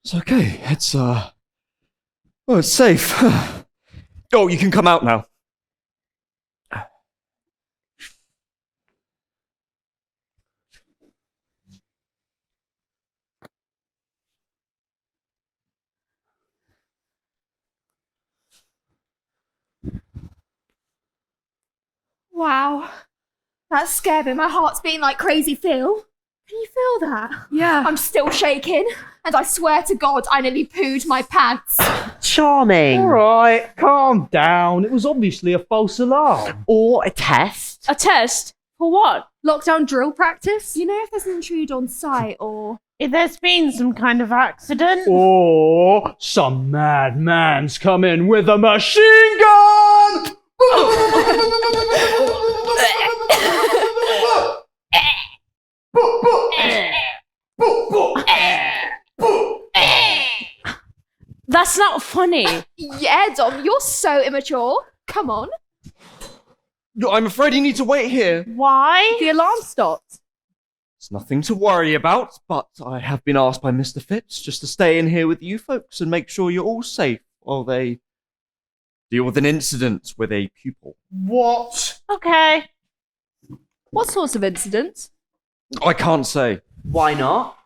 It's okay. It's safe. Oh, you can come out now. Wow. That scared me. My heart's beating like crazy, Phil. Can you feel that? Yeah. I'm still shaking, and I swear to God, I nearly pooed my pants. Charming. All right, calm down. It was obviously a false alarm. Or a test. A test? For what? Lockdown drill practice? You know if there's an intruder on site, or... If there's been some kind of accident. Or some madman's come in with a machine gun! That's not funny. Yeah, Dom, you're so immature. Come on. I'm afraid you need to wait here. Why? The alarm stopped. It's nothing to worry about, but I have been asked by Mr. Phipps just to stay in here with you folks and make sure you're all safe while they deal with an incident with a pupil. What? Okay. What sorts of incidents? I can't say. Why not?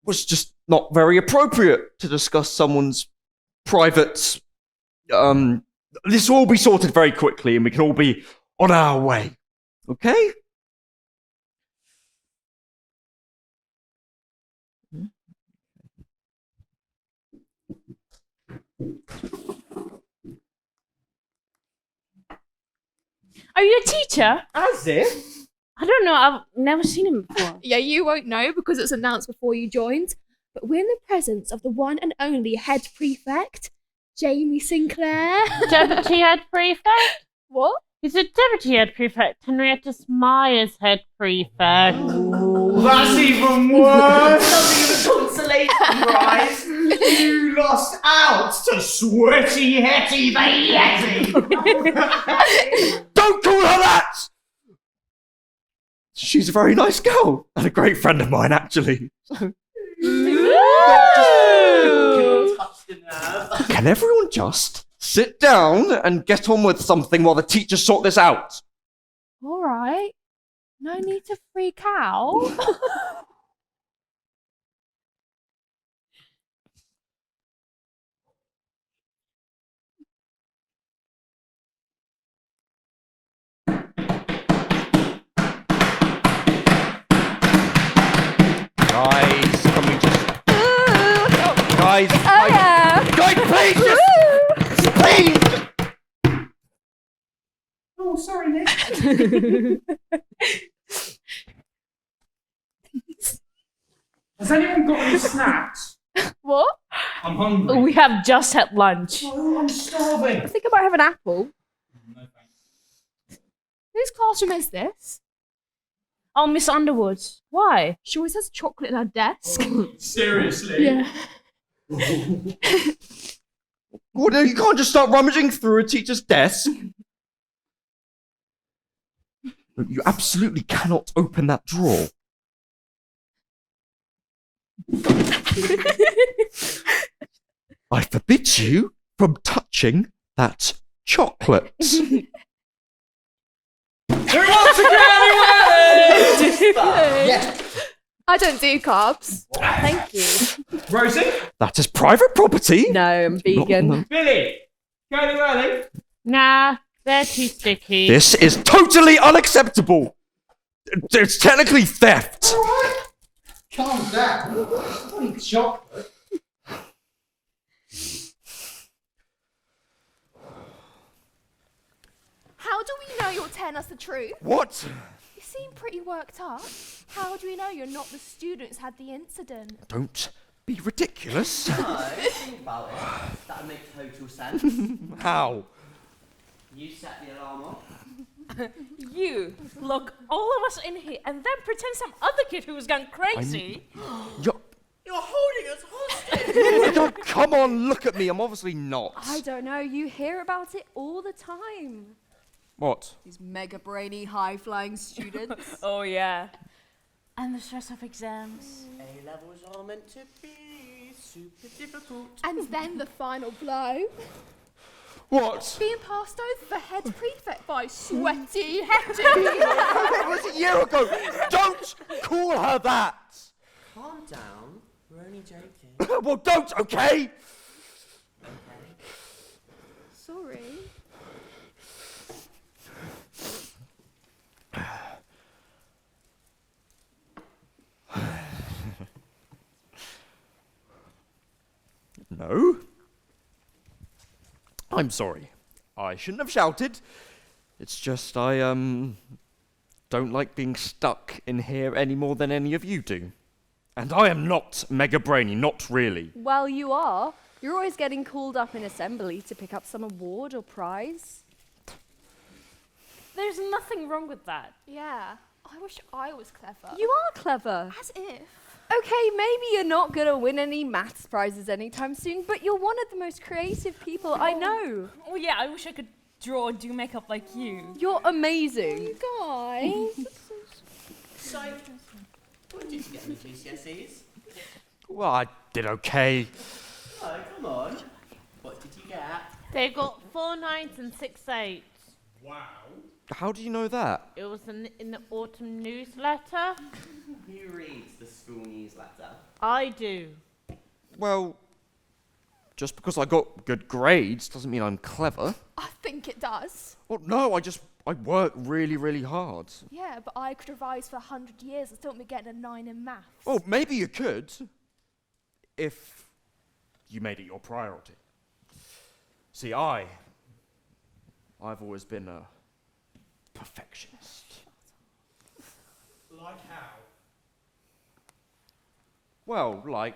It was just not very appropriate to discuss someone's private... This will all be sorted very quickly and we can all be on our way. Okay? Are you a teacher? As if? I don't know. I've never seen him before. Yeah, you won't know because it's announced before you joined, but we're in the presence of the one and only head prefect, Jamie Sinclair. Deputy Head Prefect? What? He's a Deputy Head Prefect. Henrietta Smyer's Head Prefect. Ooh, that's even worse! Something of a consolation prize. You lost out to Sweaty Hetty the Yeti! Don't call her that! She's a very nice girl and a great friend of mine, actually. Can everyone just sit down and get on with something while the teachers sort this out? All right. No need to freak out. Guys, can we just... Guys, Oh, yeah. guys, please, just... Please! Oh, sorry, Nick. Has anyone got any snacks? What? I'm hungry. We have just had lunch. Oh, I'm starving. I think I might have an apple. No, thanks. Whose classroom is this? Oh, Miss Underwood. Why? She always has chocolate in her desk. Seriously? Yeah. What, you can't just start rummaging through a teacher's desk. You absolutely cannot open that drawer. I forbid you from touching that chocolate. Who wants to get anywhere? Yeah. I don't do carbs. Thank you. Rosie? That is private property. No, I'm vegan. No. Billy? Go early? Nah, they're too sticky. This is totally unacceptable. It's technically theft. Calm down. Bloody chocolate. How do we know you're telling us the truth? What? You seem pretty worked up. How do we know you're not the students who had the incident? Don't be ridiculous. No, think about it. That would make total sense. How? You set the alarm off. You lock all of us in here and then pretend some other kid who was gone crazy. You're... You're holding us hostage. Oh, come on, look at me. I'm obviously not. I don't know. You hear about it all the time. What? These mega brainy, high-flying students. Oh, yeah. And the stress of exams. A-levels are meant to be Super difficult. And then the final blow. What? Being passed over for head prefect by sweaty Hetty. It was a year ago. Don't call her that. Calm down. We're only joking. Well, don't, okay? Okay. Sorry. No. I'm sorry. I shouldn't have shouted. It's just I don't like being stuck in here any more than any of you do. And I am not mega brainy, not really. Well, you are. You're always getting called up in assembly to pick up some award or prize. There's nothing wrong with that. Yeah, I wish I was clever. You are clever. As if. Okay, maybe you're not going to win any maths prizes anytime soon, but you're one of the most creative people I know. Oh yeah, I wish I could draw and do makeup like you. You're amazing. You guys. So, what did you get in GCSEs? Well, I did okay. Oh, come on. What did you get? They got 4 9s and 6 8s. How do you know that? It was in the autumn newsletter. Who reads the school newsletter? I do. Well, just because I got good grades doesn't mean I'm clever. I think it does. Well, no, I work really, really hard. Yeah, but I could revise for 100 years and still be getting a 9 in maths. Oh, maybe you could. If you made it your priority. See, I've always been a perfectionist. Like how? Well, like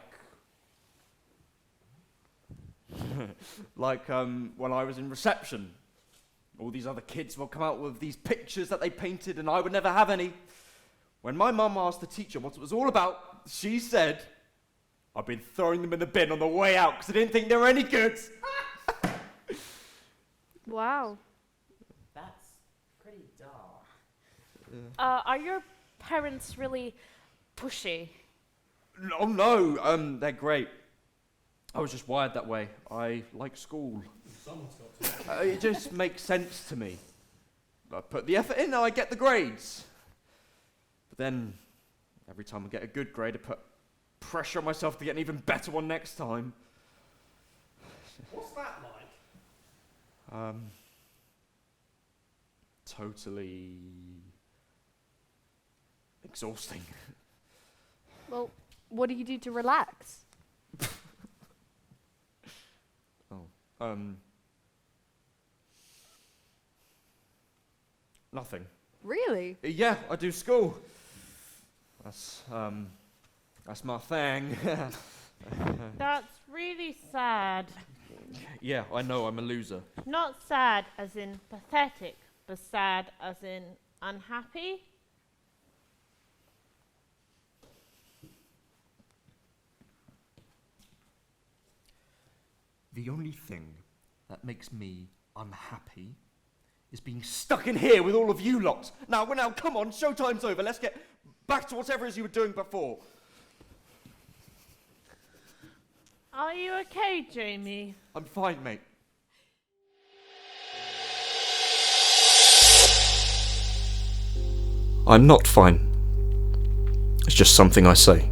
when I was in reception, all these other kids would come out with these pictures that they painted and I would never have any. When my mum asked the teacher what it was all about, she said, I've been throwing them in the bin on the way out because I didn't think they were any good. Wow. That's pretty dark. Are your parents really pushy? Oh no, they're great. I was just wired that way. I like school. Someone's got to. It just makes sense to me. I put the effort in, now I get the grades. But then, every time I get a good grade, I put pressure on myself to get an even better one next time. What's that like? Totally exhausting. Well, what do you do to relax? Nothing. Really? Yeah, I do school. That's my thing. That's really sad. Yeah, I know, I'm a loser. Not sad as in pathetic, but sad as in unhappy. The only thing that makes me unhappy is being stuck in here with all of you lot. Now, come on, showtime's over. Let's get back to whatever it is you were doing before. Are you okay, Jamie? I'm fine, mate. I'm not fine. It's just something I say.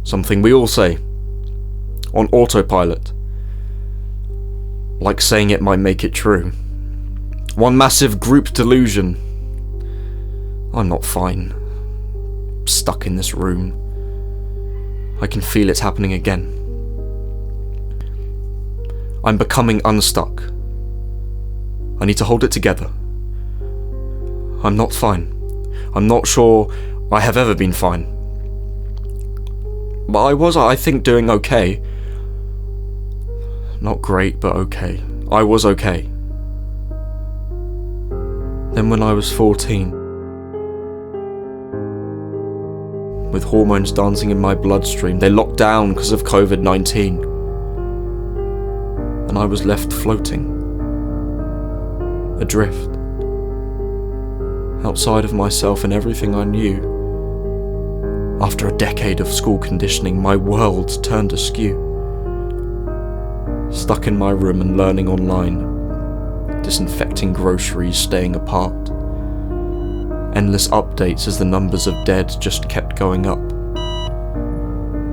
Something we all say. On autopilot. Like saying it might make it true. One massive group delusion. I'm not fine. Stuck in this room. I can feel it happening again. I'm becoming unstuck. I need to hold it together. I'm not fine. I'm not sure I have ever been fine. But I think, doing okay. Not great, but okay. I was okay. Then when I was 14, with hormones dancing in my bloodstream, they locked down because of COVID-19. And I was left floating. Adrift. Outside of myself and everything I knew. After a decade of school conditioning, my world turned askew. Stuck in my room and learning online, disinfecting groceries, staying apart. Endless updates as the numbers of dead just kept going up.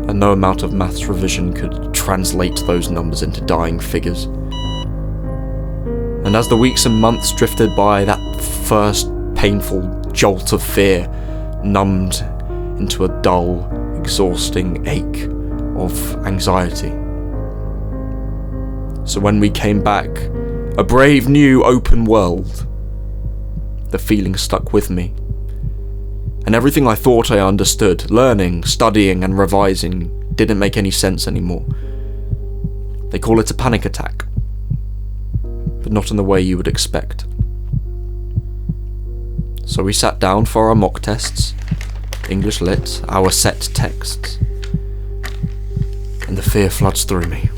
And no amount of maths revision could translate those numbers into dying figures. And as the weeks and months drifted by, that first painful jolt of fear numbed into a dull, exhausting ache of anxiety. So when we came back, a brave new open world, the feeling stuck with me. And everything I thought I understood, learning, studying and revising, didn't make any sense anymore. They call it a panic attack, but not in the way you would expect. So we sat down for our mock tests, English Lit, our set texts, and the fear floods through me.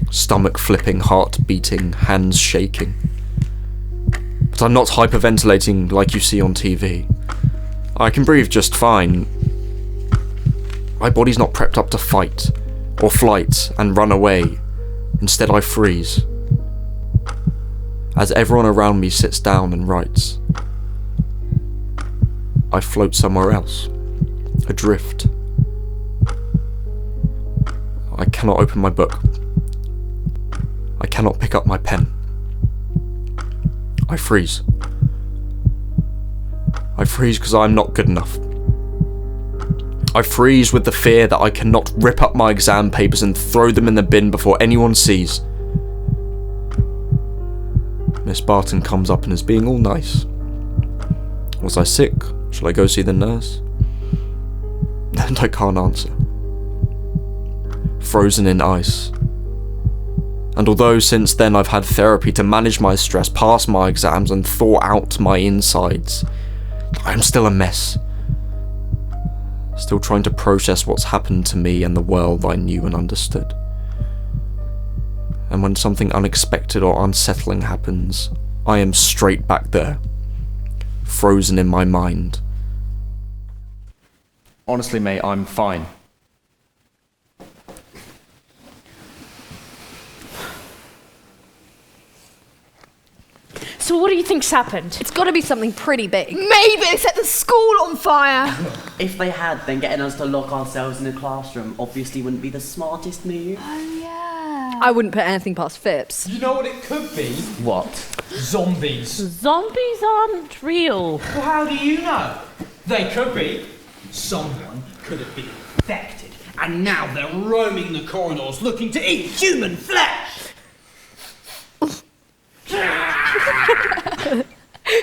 Stomach flipping, heart beating, hands shaking. But I'm not hyperventilating like you see on TV. I can breathe just fine. My body's not prepped up to fight, or flight, and run away. Instead I freeze. As everyone around me sits down and writes, I float somewhere else, adrift. I cannot open my book. I cannot pick up my pen. I freeze. I freeze because I'm not good enough. I freeze with the fear that I cannot rip up my exam papers and throw them in the bin before anyone sees. Miss Barton comes up and is being all nice. Was I sick? Shall I go see the nurse? And I can't answer. Frozen in ice. And although since then I've had therapy to manage my stress, pass my exams and thaw out my insides, I am still a mess. Still trying to process what's happened to me and the world I knew and understood. And when something unexpected or unsettling happens, I am straight back there, frozen in my mind. Honestly, mate, I'm fine. So what do you think's happened? It's got to be something pretty big. Maybe they set the school on fire. If they had, then getting us to lock ourselves in a classroom obviously wouldn't be the smartest move. Oh, yeah. I wouldn't put anything past Phipps. You know what it could be? What? Zombies. Zombies aren't real. Well, how do you know? They could be. Someone could have been infected, and now they're roaming the corridors looking to eat human flesh.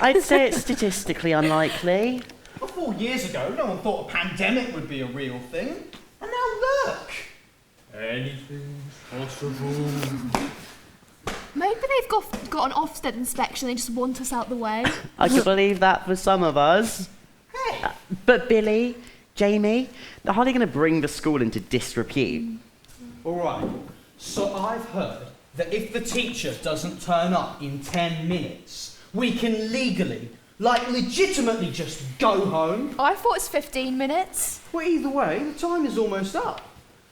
I'd say it's statistically unlikely. Well, 4 years ago, no one thought a pandemic would be a real thing. And now look! Anything's possible. Maybe they've got an Ofsted inspection. They just want us out the way. I could believe that for some of us. Hey! But Billy, Jamie, they're hardly going to bring the school into disrepute. Alright, so I've heard that if the teacher doesn't turn up in 10 minutes, we can legally, legitimately just go home. I thought it's 15 minutes. Well, either way, the time is almost up.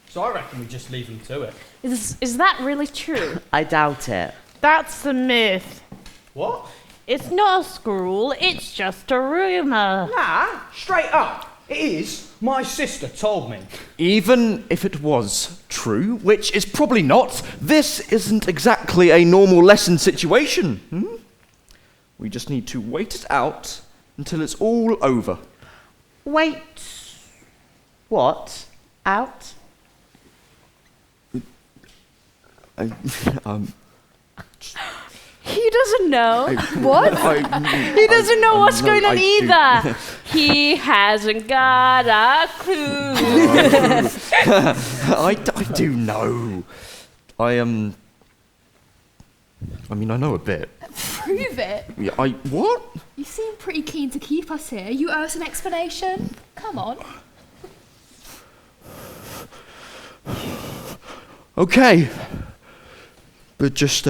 So I reckon we just leave them to it. Is that really true? I doubt it. That's a myth. What? It's not a school, it's just a rumour. Nah, straight up. It is. My sister told me. Even if it was true, which is probably not, this isn't exactly a normal lesson situation. We just need to wait it out until it's all over. Wait. What? Out? He doesn't know. What? He doesn't know what's going on either. He hasn't got a clue. I do know. I know a bit. Prove it. Yeah, what? You seem pretty keen to keep us here. You owe us an explanation. Come on. Okay. But just,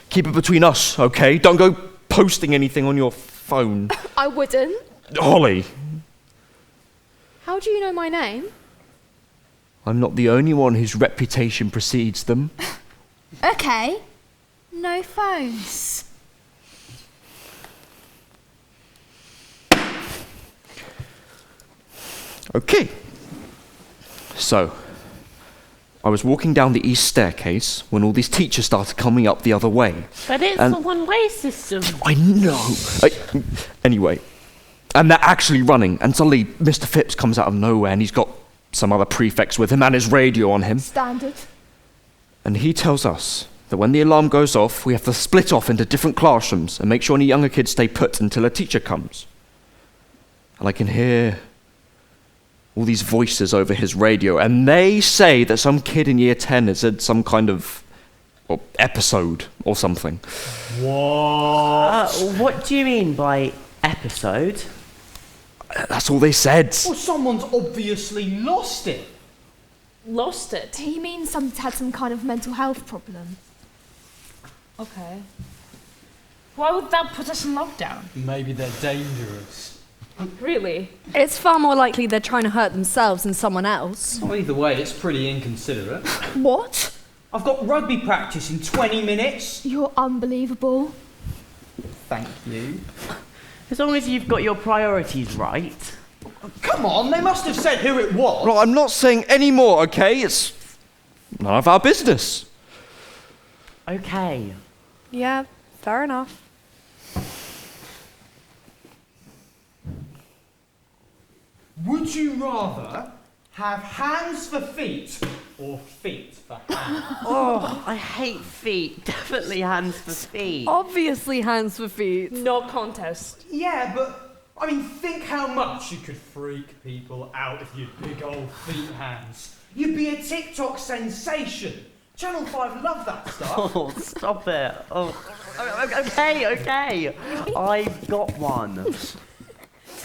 keep it between us, okay? Don't go posting anything on your phone. I wouldn't. Holly. How do you know my name? I'm not the only one whose reputation precedes them. Okay. No phones. Okay. So, I was walking down the east staircase when all these teachers started coming up the other way. But it's And- a one-way system. I know. Anyway, and they're actually running, and suddenly Mr. Phipps comes out of nowhere, and he's got some other prefects with him and his radio on him. Standard. And he tells us that when the alarm goes off, we have to split off into different classrooms and make sure any younger kids stay put until a teacher comes. And I can hear all these voices over his radio, and they say that some kid in year 10 has had some kind of episode or something. What do you mean by episode? That's all they said. Well, someone's obviously lost it. Lost it. He means someone's had some kind of mental health problem. Okay. Why would that put us in lockdown? Maybe they're dangerous. Really? It's far more likely they're trying to hurt themselves than someone else. Well, either way, it's pretty inconsiderate. What? I've got rugby practice in 20 minutes. You're unbelievable. Thank you. As long as you've got your priorities right. Come on, they must have said who it was. Well, I'm not saying any more, okay? It's none of our business. Okay. Yeah, fair enough. Would you rather have hands for feet or feet for hands? Oh, I hate feet. Definitely hands for feet. Obviously hands for feet. No contest. Yeah, but I mean, think how much you could freak people out if you had big old feet hands. You'd be a TikTok sensation. Channel 5 love that stuff. Oh, stop it. Oh, okay. I've got one.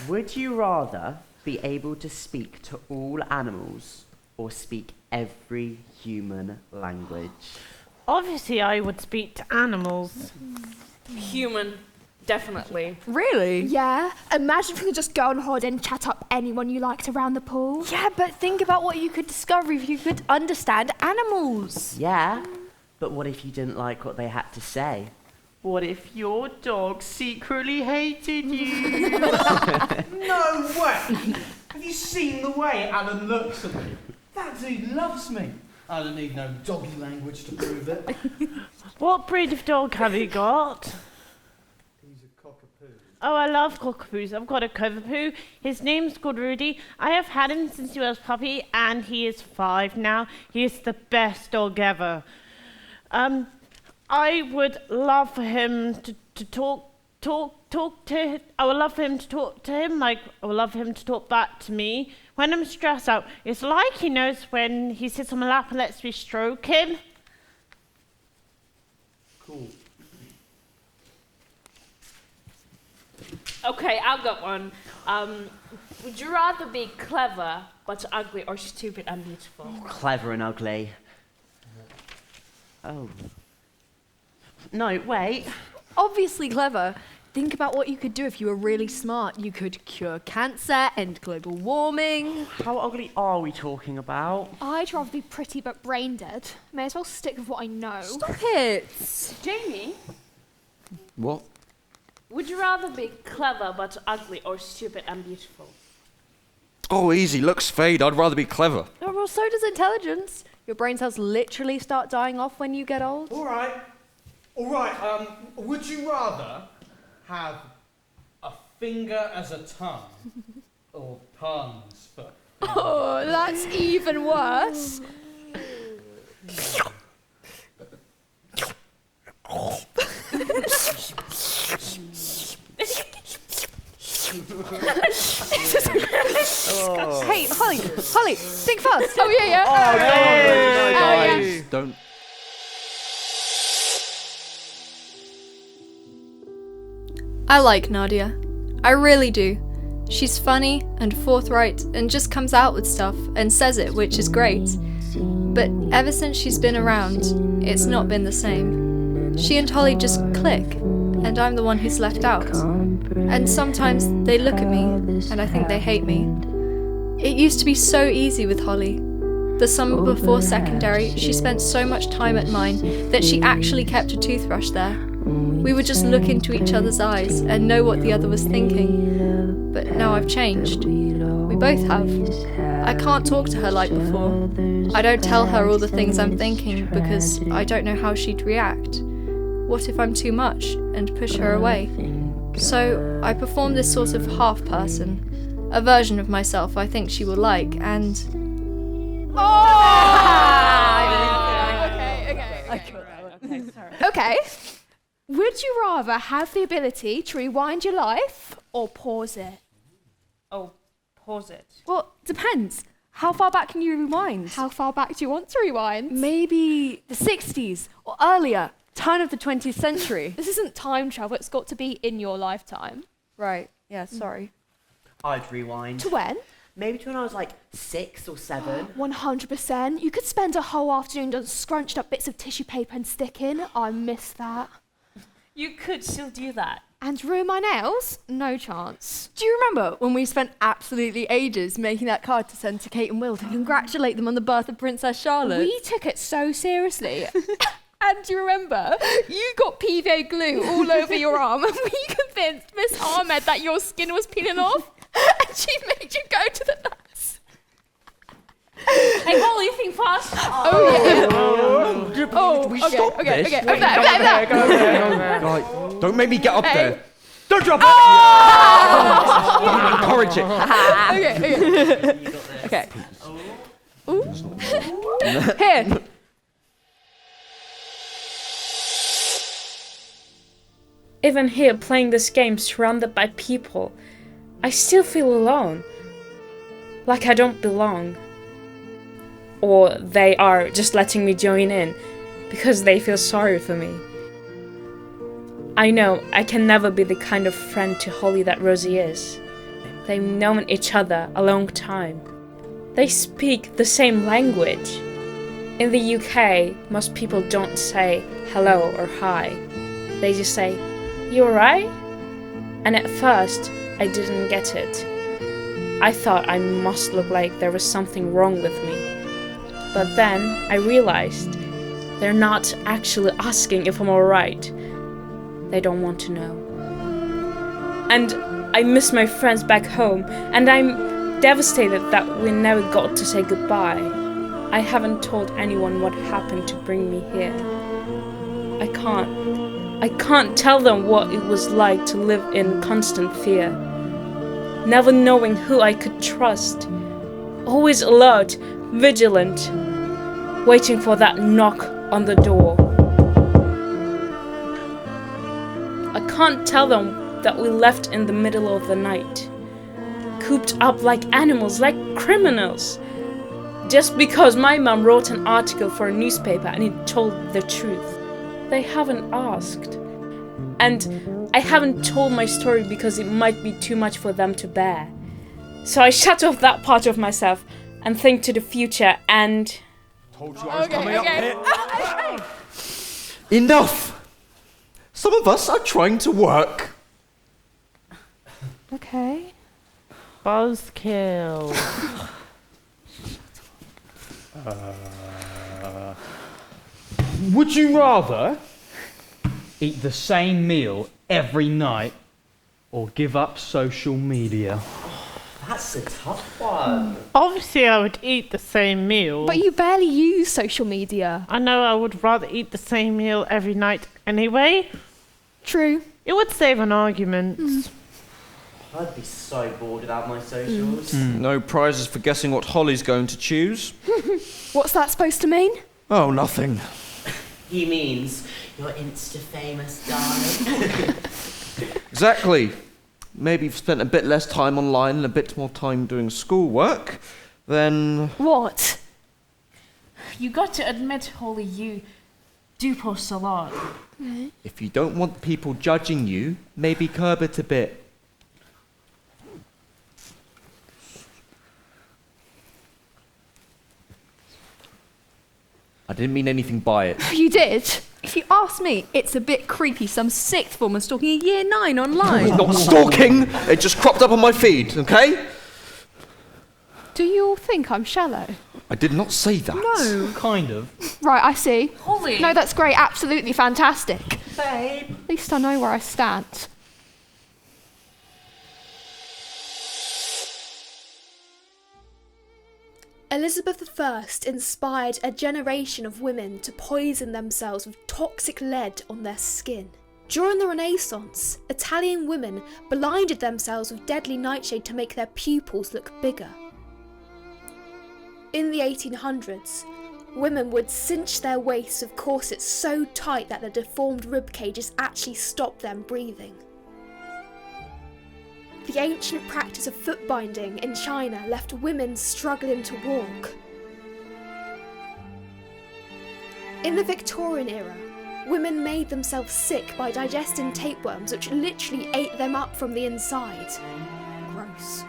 Would you rather be able to speak to all animals or speak every human language? Obviously, I would speak to animals. Human. Definitely. Really? Yeah. Imagine if you could just go on holiday and chat up anyone you liked around the pool. Yeah, but think about what you could discover if you could understand animals. Yeah, but what if you didn't like what they had to say? What if your dog secretly hated you? No way! Have you seen the way Alan looks at me? That dude loves me. I don't need no doggy language to prove it. What breed of dog have you got? He's a cockapoo. Oh, I love cockapoos. I've got a cockapoo. His name's called Rudy. I have had him since he was a puppy, and he is 5 now. He is the best dog ever. I would love for him to talk to. I would love for him to talk to him. Like I would love for him to talk back to me when I'm stressed out. It's like he knows when he sits on my lap and lets me stroke him. Cool. Okay, I've got one. Would you rather be clever but ugly or stupid and beautiful? Clever and ugly. Oh. No, wait. Obviously clever. Think about what you could do if you were really smart. You could cure cancer, end global warming. How ugly are we talking about? I'd rather be pretty but brain dead. May as well stick with what I know. Stop it. Jamie, What? would you rather be clever but ugly or stupid and beautiful? Oh, easy. Looks fade. I'd rather be clever. Oh, well, so does intelligence. Your brain cells literally start dying off when you get old. All right. Would you rather have a finger as a tongue or tongues for fingers? Oh, that's even worse. Hey, Holly, think fast. Oh, yeah. Guys, don't. I like Nadia. I really do. She's funny and forthright and just comes out with stuff and says it, which is great. But ever since she's been around, it's not been the same. She and Holly just click, and I'm the one who's left out. And sometimes they look at me, and I think they hate me. It used to be so easy with Holly. The summer before secondary, she spent so much time at mine that she actually kept a toothbrush there. We would just look into each other's eyes and know what the other was thinking. But now I've changed. We both have. I can't talk to her like before. I don't tell her all the things I'm thinking because I don't know how she'd react. What if I'm too much and push her away? So I perform this sort of half person, a version of myself I think she will like, and... Okay. Would you rather have the ability to rewind your life or pause it? Oh, pause it. Well, depends. How far back can you rewind? How far back do you want to rewind? Maybe the 60s or earlier, turn of the 20th century. This isn't time travel, it's got to be in your lifetime. Right, yeah, sorry. I'd rewind. To when? Maybe to when I was like 6 or 7. 100%. You could spend a whole afternoon just scrunched up bits of tissue paper and sticking. I miss that. You could still do that. And ruin my nails? No chance. Do you remember when we spent absolutely ages making that card to send to Kate and Will to congratulate them on the birth of Princess Charlotte? We took it so seriously. And do you remember? You got PVA glue all over your arm and we convinced Miss Ahmed that your skin was peeling off and she made you go to the nurse. Hey, Holly, you think fast? Okay. Right, don't make me get up there. Don't drop it. Don't encourage it. Okay. Here. Even here, playing this game surrounded by people, I still feel alone. Like I don't belong. Or they are just letting me join in because they feel sorry for me. I know I can never be the kind of friend to Holly that Rosie is. They've known each other a long time. They speak the same language. In the UK, most people don't say hello or hi. They just say, "You alright?" And at first, I didn't get it. I thought I must look like there was something wrong with me. But then I realized they're not actually asking if I'm alright. They don't want to know. And I miss my friends back home, and I'm devastated that we never got to say goodbye. I haven't told anyone what happened to bring me here. I can't tell them what it was like to live in constant fear. Never knowing who I could trust. Always alert, vigilant, waiting for that knock on the door. I can't tell them that we left in the middle of the night, cooped up like animals, like criminals, just because my mum wrote an article for a newspaper and it told the truth. They haven't asked. And I haven't told my story because it might be too much for them to bear. So I shut off that part of myself and think to the future and... Told you I was coming up here. Enough! Some of us are trying to work. Okay. Buzzkill. Would you rather eat the same meal every night or give up social media? That's a tough one. Obviously, I would eat the same meal. But you barely use social media. I know I would rather eat the same meal every night anyway. True. It would save an argument. I'd be so bored without my socials. No prizes for guessing what Holly's going to choose. What's that supposed to mean? Oh, nothing. He means you're Insta-famous, darling. Exactly. Maybe you've spent a bit less time online and a bit more time doing schoolwork, then... What? You got to admit, Holly, you do post a lot. If you don't want people judging you, maybe curb it a bit. I didn't mean anything by it. You did? If you ask me, it's a bit creepy some sixth former stalking a year 9 online. It's not stalking! It just cropped up on my feed, okay? Do you all think I'm shallow? I did not say that. No. Kind of. Right, I see. Holly. No, that's great. Absolutely fantastic. Babe. At least I know where I stand. Elizabeth I inspired a generation of women to poison themselves with toxic lead on their skin. During the Renaissance, Italian women blinded themselves with deadly nightshade to make their pupils look bigger. In the 1800s, women would cinch their waists with corsets so tight that their deformed rib cages actually stopped them breathing. The ancient practice of foot binding in China left women struggling to walk. In the Victorian era, women made themselves sick by digesting tapeworms which literally ate them up from the inside. Gross.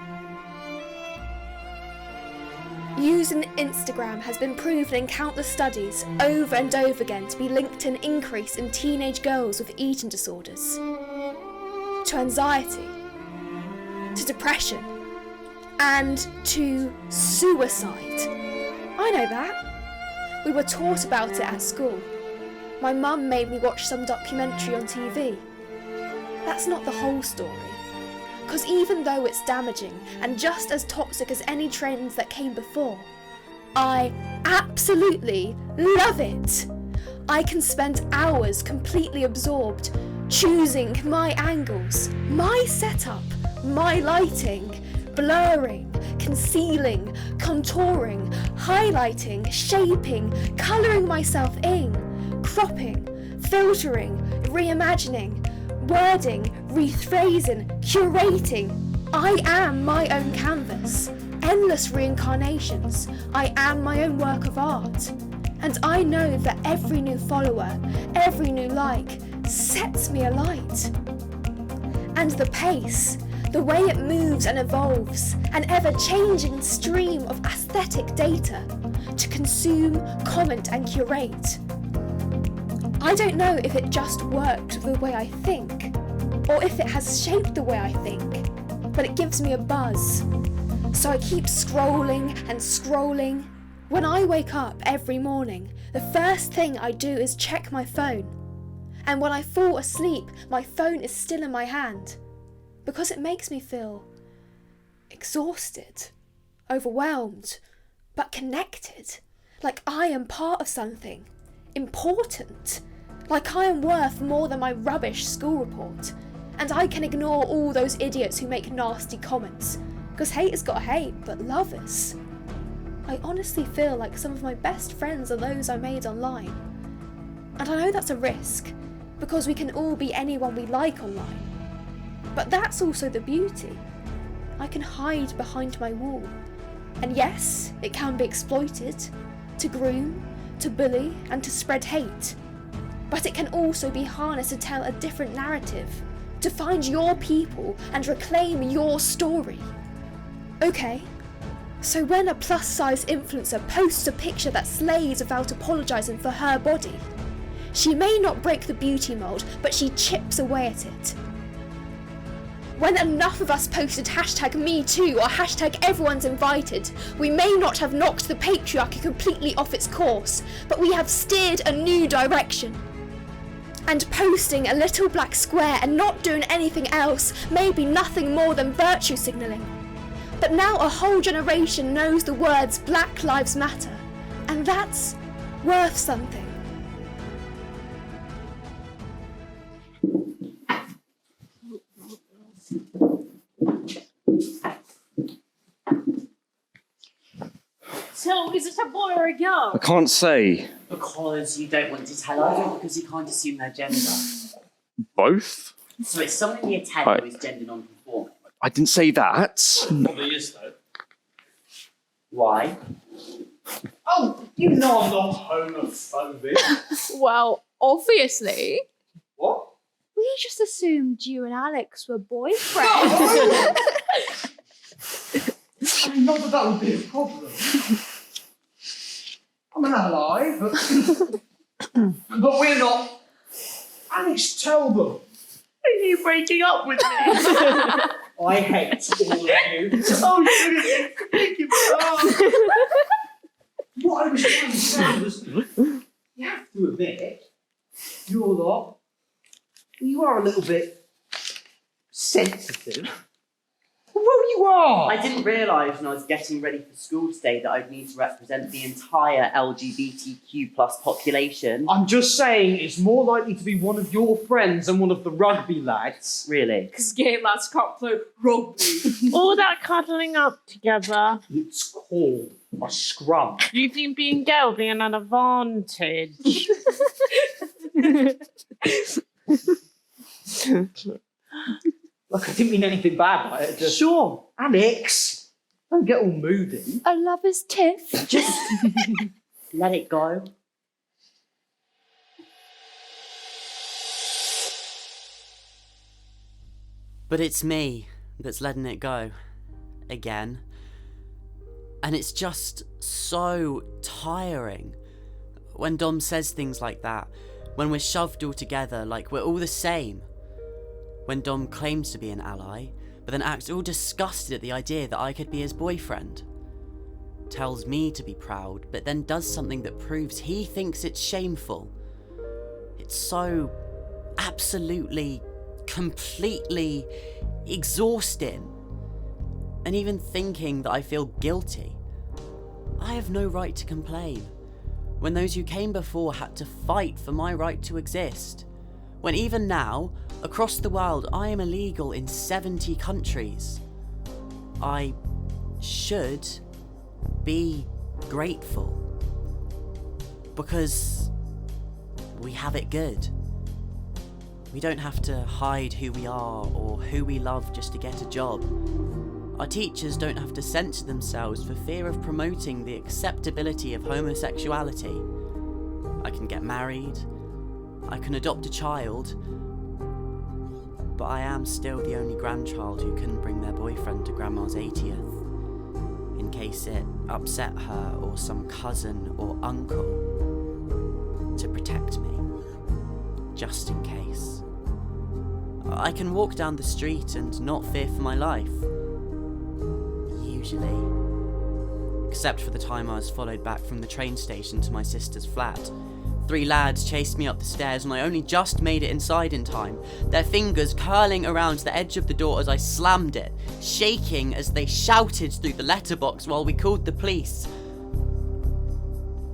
Using Instagram has been proven in countless studies over and over again to be linked to an increase in teenage girls with eating disorders, to anxiety, to depression, and to suicide. I know that. We were taught about it at school. My mum made me watch some documentary on TV. That's not the whole story. Because even though it's damaging and just as toxic as any trends that came before, I absolutely love it. I can spend hours completely absorbed, choosing my angles, my setup, my lighting, blurring, concealing, contouring, highlighting, shaping, colouring myself in, cropping, filtering, reimagining, wording, rephrasing, curating. I am my own canvas, endless reincarnations. I am my own work of art. And I know that every new follower, every new like, sets me alight. And the pace, the way it moves and evolves, an ever-changing stream of aesthetic data to consume, comment and curate. I don't know if it just worked the way I think, or if it has shaped the way I think, but it gives me a buzz. So I keep scrolling and scrolling. When I wake up every morning, the first thing I do is check my phone. And when I fall asleep, my phone is still in my hand, because it makes me feel exhausted, overwhelmed, but connected, like I am part of something important, like I am worth more than my rubbish school report, and I can ignore all those idiots who make nasty comments, because haters got hate, but lovers. I honestly feel like some of my best friends are those I made online. And I know that's a risk, because we can all be anyone we like online. But that's also the beauty. I can hide behind my wall. And yes, it can be exploited, to groom, to bully, and to spread hate. But it can also be harnessed to tell a different narrative, to find your people and reclaim your story. Okay, so when a plus-size influencer posts a picture that slays without apologising for her body, she may not break the beauty mould, but she chips away at it. When enough of us posted #MeToo or #everyone's invited, we may not have knocked the patriarchy completely off its course, but we have steered a new direction. And posting a little black square and not doing anything else may be nothing more than virtue signalling. But now a whole generation knows the words Black Lives Matter, and that's worth something. So, is it a boy or a girl? I can't say. Because you don't want to tell us, or because you can't assume their gender? Both? So it's someone in year 10 who is gender non-conforming. I didn't say that. Probably is, though. Why? Oh, you know I'm not homophobic. Well, obviously. What? We just assumed you and Alex were boyfriends. I mean, not that would be a problem. I'm an ally, but we're not. Alex, tell them. Are you breaking up with me? I hate all of you. What I was trying to say was, you have to admit, you're lot, you are a little bit sensitive. Well, you are! I didn't realise when I was getting ready for school today that I'd need to represent the entire LGBTQ plus population. I'm just saying it's more likely to be one of your friends than one of the rugby lads. Really? Because gay lads can't play rugby. All that cuddling up together. It's called a scrum. You think being gay will be an advantage? Look, I didn't mean anything bad by it. Just... Sure, Alex. Don't get all moody. A lover's tiff. Just let it go. But it's me that's letting it go. Again. And it's just so tiring. When Dom says things like that. When we're shoved all together like we're all the same. When Dom claims to be an ally, but then acts all disgusted at the idea that I could be his boyfriend. Tells me to be proud, but then does something that proves he thinks it's shameful. It's so absolutely, completely exhausting. And even thinking that I feel guilty. I have no right to complain. When those who came before had to fight for my right to exist. When even now, across the world, I am illegal in 70 countries. I should be grateful. Because we have it good. We don't have to hide who we are or who we love just to get a job. Our teachers don't have to censor themselves for fear of promoting the acceptability of homosexuality. I can get married. I can adopt a child, but I am still the only grandchild who couldn't bring their boyfriend to Grandma's 80th, in case it upset her or some cousin or uncle, to protect me, just in case. I can walk down the street and not fear for my life, usually, except for the time I was followed back from the train station to my sister's flat. 3 lads chased me up the stairs and I only just made it inside in time, their fingers curling around the edge of the door as I slammed it, shaking as they shouted through the letterbox while we called the police.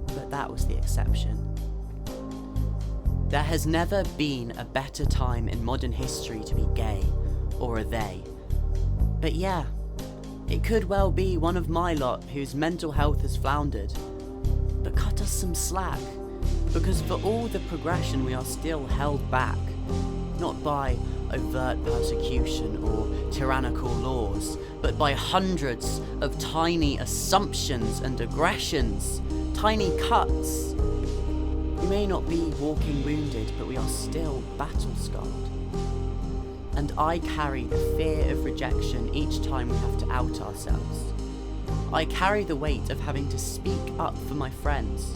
But that was the exception. There has never been a better time in modern history to be gay, or a they. But yeah, it could well be one of my lot whose mental health has floundered. But cut us some slack. Because for all the progression we are still held back, not by overt persecution or tyrannical laws, but by hundreds of tiny assumptions and aggressions, tiny cuts. We may not be walking wounded, but we are still battle-scarred. And I carry the fear of rejection each time we have to out ourselves. I carry the weight of having to speak up for my friends.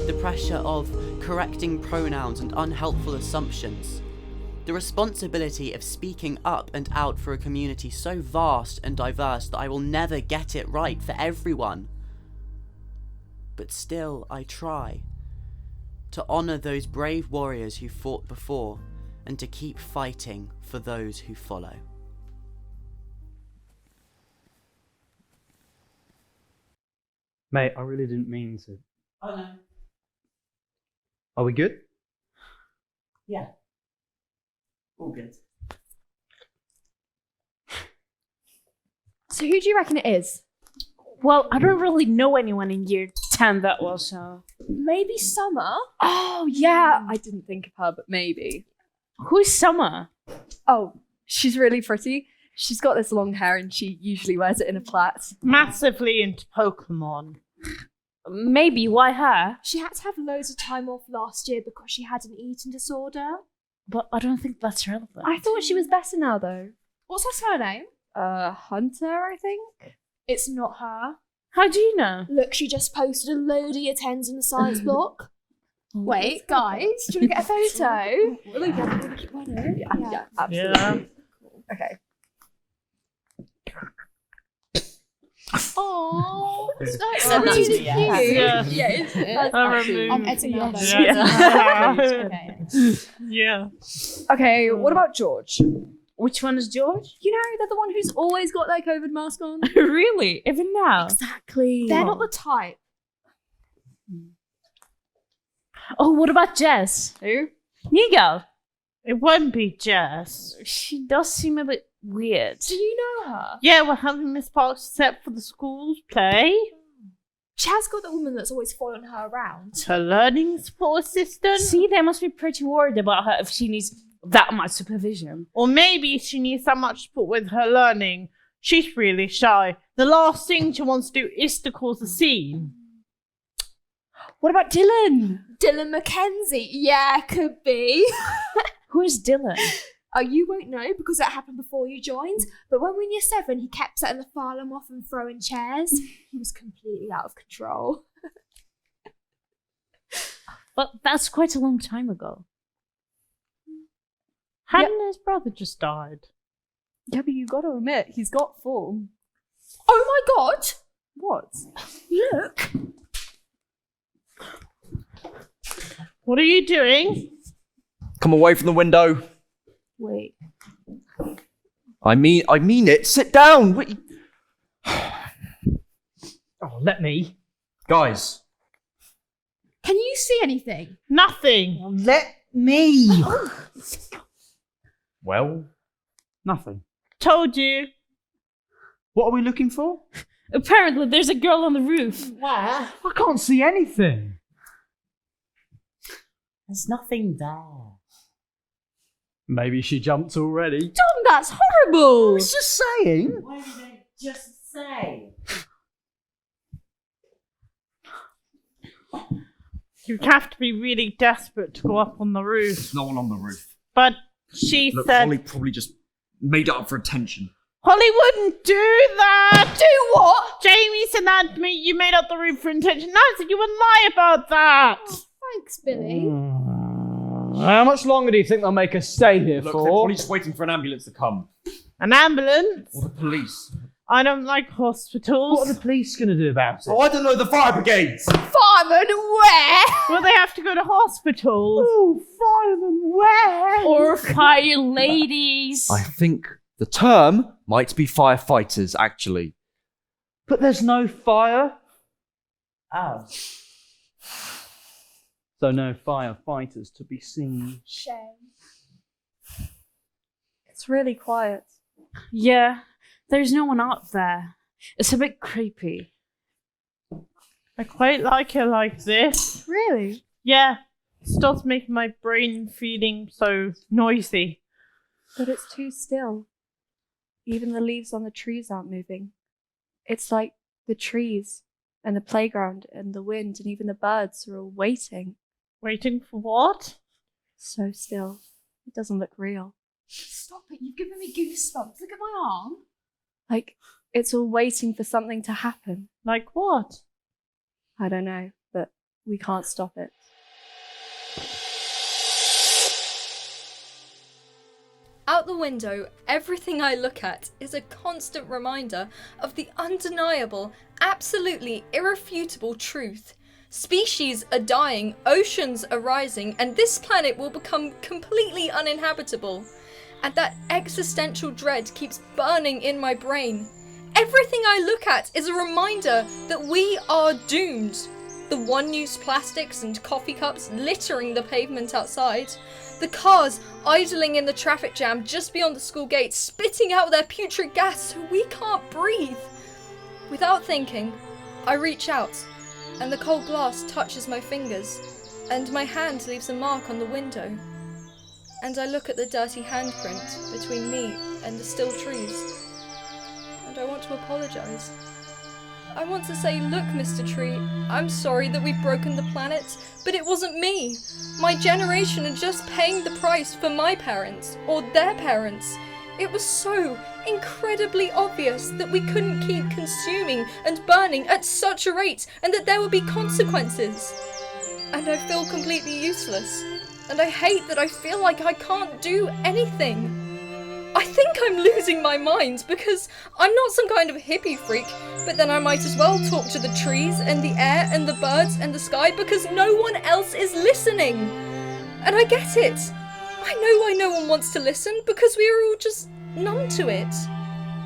The pressure of correcting pronouns and unhelpful assumptions. The responsibility of speaking up and out for a community so vast and diverse that I will never get it right for everyone. But still, I try to honour those brave warriors who fought before and to keep fighting for those who follow. Mate, I really didn't mean to. Oh no. Are we good? Yeah. All good. So who do you reckon it is? Well, I don't really know anyone in year 10 that was, Maybe Summer? Oh, yeah. I didn't think of her, but maybe. Who's Summer? Oh, she's really pretty. She's got this long hair and she usually wears it in a plait. Massively into Pokemon. Maybe, why her? She had to have loads of time off last year because she had an eating disorder. But I don't think that's relevant. I thought she was better now, though. What's her surname? Hunter, I think? It's not her. How do you know? Look, she just posted a load of year 10s in the science block. Wait, guys, do you want to get a photo? Yeah, absolutely. Yeah. Okay. Oh, that's Send that to really me, cute. yes. Yeah, isn't it? I'm editing that. Yes. Yeah. Okay, what about George? Which one is George? You know, they're the one who's always got their COVID mask on. Really? Even now? Exactly. They're not the type. Oh, what about Jess? Who? New girl. It won't be Jess. She does seem a bit weird. Do you know her? Yeah, we're having Miss Parks set for the school's play. She has got the woman that's always following her around. Her learning support assistant. See, they must be pretty worried about her if she needs that much supervision. Or maybe she needs that much support with her learning. She's really shy. The last thing she wants to do is to cause a scene. What about Dylan? Dylan Mackenzie. Yeah, could be. Who is Dylan? Oh, you won't know because that happened before you joined. But when we were in year 7, he kept setting the file alarm off and throwing chairs. He was completely out of control. But that's quite a long time ago. Hadn't his brother just died? Yeah, but you got to admit, he's got form. Oh my god! What? Look! What are you doing? Come away from the window. Wait. I mean it. Sit down. Wait. Oh, let me. Guys. Can you see anything? Nothing. Let me. Well. Nothing. Told you. What are we looking for? Apparently, there's a girl on the roof. Where? I can't see anything. There's nothing there. Maybe she jumped already. Tom, that's horrible! I was just saying. What did I just say? You'd have to be really desperate to go up on the roof. There's no one on the roof. But she Look, said... Holly probably just made it up for attention. Holly wouldn't do that! Do what? Jamie said that to me. You made up the roof for intention. No, so you wouldn't lie about that. Oh, thanks, Billy. How much longer do you think they'll make us stay here Look, for? they're probably just waiting for an ambulance to come. An ambulance? Or the police. I don't like hospitals. What are the police going to do about it? Oh, I don't know, the fire brigades! Fireman, where? Well, they have to go to hospital. Oh, fireman, where? Or fire ladies. I think the term might be firefighters, actually. But there's no fire. Oh. So no firefighters to be seen. Shame. It's really quiet. Yeah, there's no one up there. It's a bit creepy. I quite like it like this. Really? Yeah. It starts making my brain feeling so noisy. But it's too still. Even the leaves on the trees aren't moving. It's like the trees and the playground and the wind and even the birds are all waiting. Waiting for what? So still. It doesn't look real. Stop it, you've given me goosebumps. Look at my arm. Like, it's all waiting for something to happen. Like what? I don't know, but we can't stop it. Out the window, everything I look at is a constant reminder of the undeniable, absolutely irrefutable truth. Species are dying, oceans are rising, and this planet will become completely uninhabitable. And that existential dread keeps burning in my brain. Everything I look at is a reminder that we are doomed. The one-use plastics and coffee cups littering the pavement outside. The cars idling in the traffic jam just beyond the school gate, spitting out their putrid gas so we can't breathe. Without thinking, I reach out, and the cold glass touches my fingers, and my hand leaves a mark on the window. And I look at the dirty handprint between me and the still trees. And I want to apologise. I want to say, look, Mr. Tree, I'm sorry that we've broken the planet, but it wasn't me. My generation are just paying the price for my parents, or their parents. It was so incredibly obvious that we couldn't keep consuming and burning at such a rate, and that there would be consequences. And I feel completely useless. And I hate that I feel like I can't do anything. I think I'm losing my mind because I'm not some kind of hippie freak, but then I might as well talk to the trees and the air and the birds and the sky because no one else is listening. And I get it. I know why no one wants to listen because we are all just numb to it.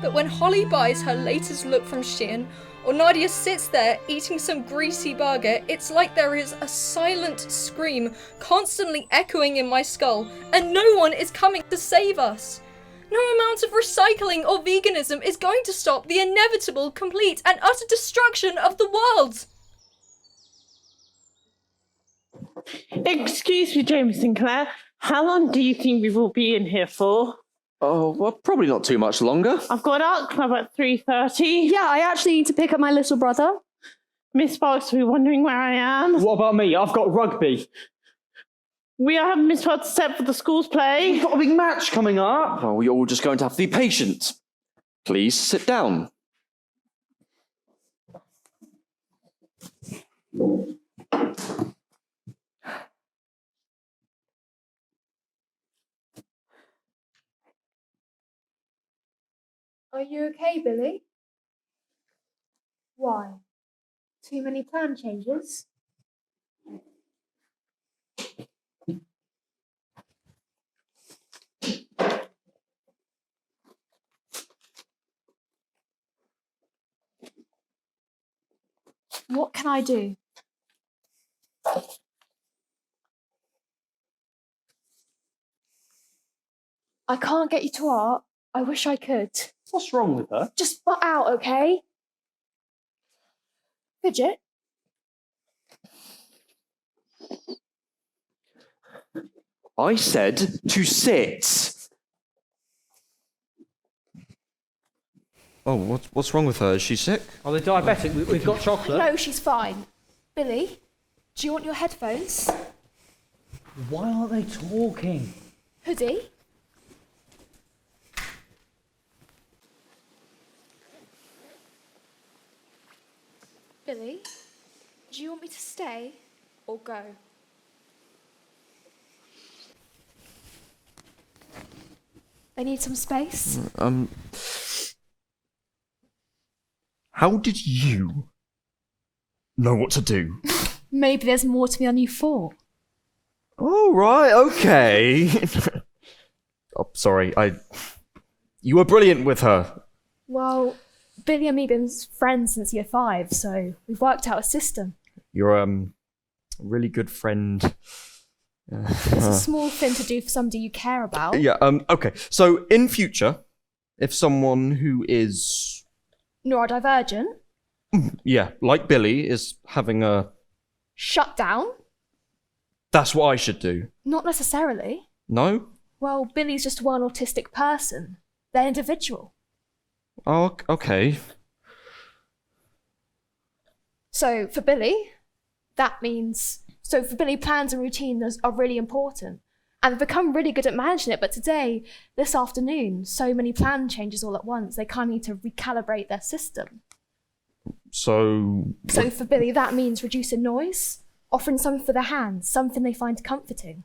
But when Holly buys her latest look from Shein, or Nadia sits there eating some greasy burger, it's like there is a silent scream constantly echoing in my skull, and no one is coming to save us. No amount of recycling or veganism is going to stop the inevitable, complete, and utter destruction of the world. Excuse me, James Sinclair. How long do you think we will be in here for? Oh, well, probably not too much longer. I've got art club at 3:30. Yeah, I actually need to pick up my little brother. Miss Sparks will be wondering where I am. What about me? I've got rugby. We are having Miss Sparks set for the school's play. We've got a big match coming up. Well, you're all just going to have to be patient. Please sit down. Are you okay, Billy? Why? Too many plan changes? What can I do? I can't get you to art. I wish I could. What's wrong with her? Just butt out, okay? Fidget. I said to sit. Oh, what's wrong with her? Is she sick? Oh, they're diabetic. We've got chocolate. No, she's fine. Billy, do you want your headphones? Why aren't they talking? Hoodie? Billy, do you want me to stay or go? They need some space. How did you know what to do? Maybe there's more to me than you thought. Oh, right, okay. Oh, sorry, you were brilliant with her. Well, Billy and me have been friends since year 5, so we've worked out a system. You're a really good friend. It's a small thing to do for somebody you care about. Yeah, okay. So, in future, if someone who is... Neurodivergent. Yeah, like Billy, is having a... Shut down. That's what I should do. Not necessarily. No? Well, Billy's just one autistic person. They're individual. Oh, okay. So, for Billy, that means... So, for Billy, plans and routines are really important. And they've become really good at managing it. But today, this afternoon, so many plan changes all at once. They kind of need to recalibrate their system. So for Billy, that means reducing noise, offering something for their hands, something they find comforting.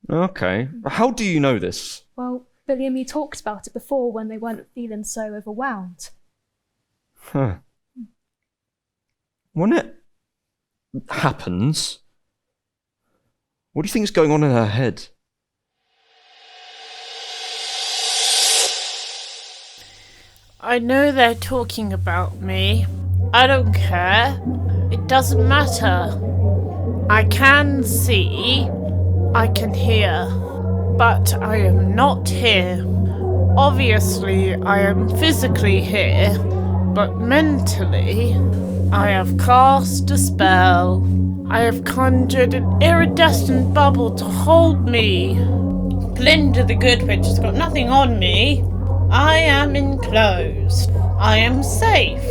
Okay. How do you know this? Well, Billy and me talked about it before when they weren't feeling so overwhelmed. Huh. When it happens, what do you think is going on in her head? I know they're talking about me. I don't care. It doesn't matter. I can see, I can hear, but I am not here. Obviously, I am physically here, but mentally, I have cast a spell. I have conjured an iridescent bubble to hold me. Glinda the Good Witch has got nothing on me. I am enclosed. I am safe.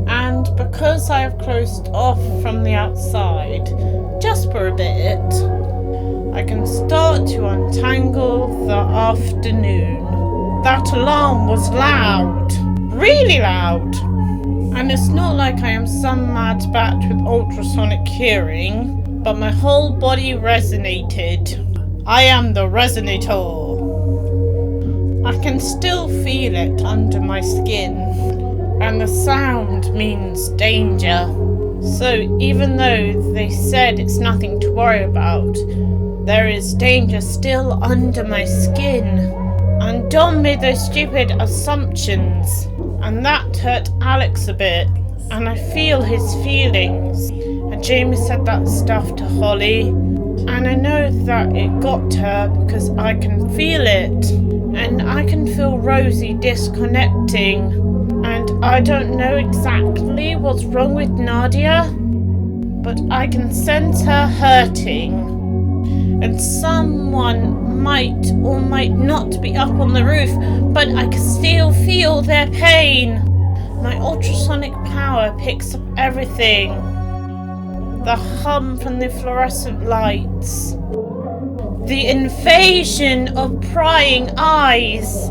And because I have closed off from the outside, just for a bit, I can start to untangle the afternoon. That alarm was loud. Really loud. And it's not like I am some mad bat with ultrasonic hearing, but my whole body resonated. I am the resonator. I can can still feel it under my skin, and the sound means danger. So even though they said it's nothing to worry about, there is danger still under my skin. And Dom made those stupid assumptions, and that hurt Alex a bit, and I feel his feelings. And Jamie said that stuff to Holly, and I know that it got to her because I can feel it, and I can feel Rosie disconnecting, and I don't know exactly what's wrong with Nadia, but I can sense her hurting, and someone might or might not be up on the roof, but I can still feel their pain. My ultrasonic power picks up everything. The hum from the fluorescent lights. The invasion of prying eyes.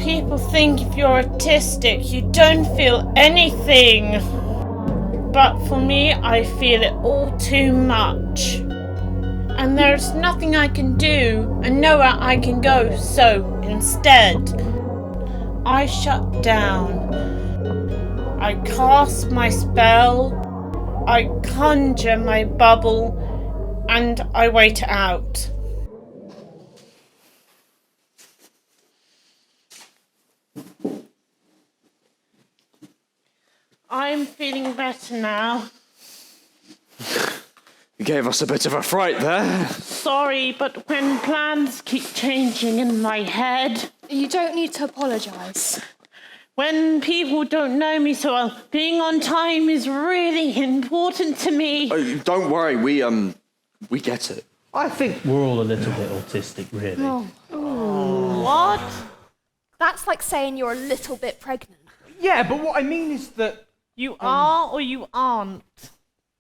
People think if you're autistic, you don't feel anything. But for me, I feel it all too much. And there's nothing I can do and nowhere I can go, so instead, I shut down. I cast my spell, I conjure my bubble, and I wait it out. I'm feeling better now. You gave us a bit of a fright there. Sorry, but when plans keep changing in my head... You don't need to apologise. When people don't know me so well, being on time is really important to me. Oh, don't worry, we get it. I think we're all a little bit autistic, really. What? That's like saying you're a little bit pregnant. Yeah, but what I mean is that... You are or you aren't.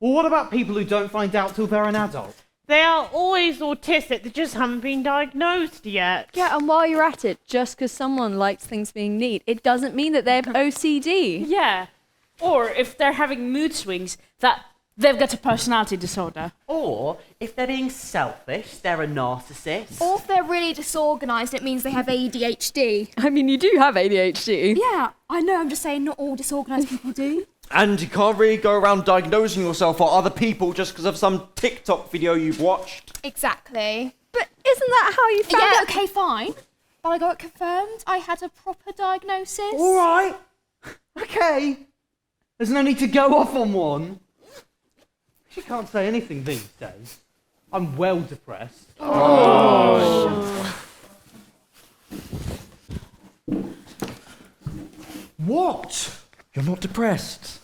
Well, what about people who don't find out till they're an adult? They are always autistic, they just haven't been diagnosed yet. Yeah, and while you're at it, just because someone likes things being neat, it doesn't mean that they have OCD. Yeah. Or if they're having mood swings, that they've got a personality disorder. Or, if they're being selfish, they're a narcissist. Or if they're really disorganised, it means they have ADHD. I mean, you do have ADHD. Yeah, I know, I'm just saying not all disorganised people do. And you can't really go around diagnosing yourself or other people just because of some TikTok video you've watched. Exactly. But isn't that how you found Yeah, out? okay, fine. But I got it confirmed. I had a proper diagnosis. All right. Okay. There's no need to go off on one. She can't say anything these days. I'm well depressed. What? You're not depressed.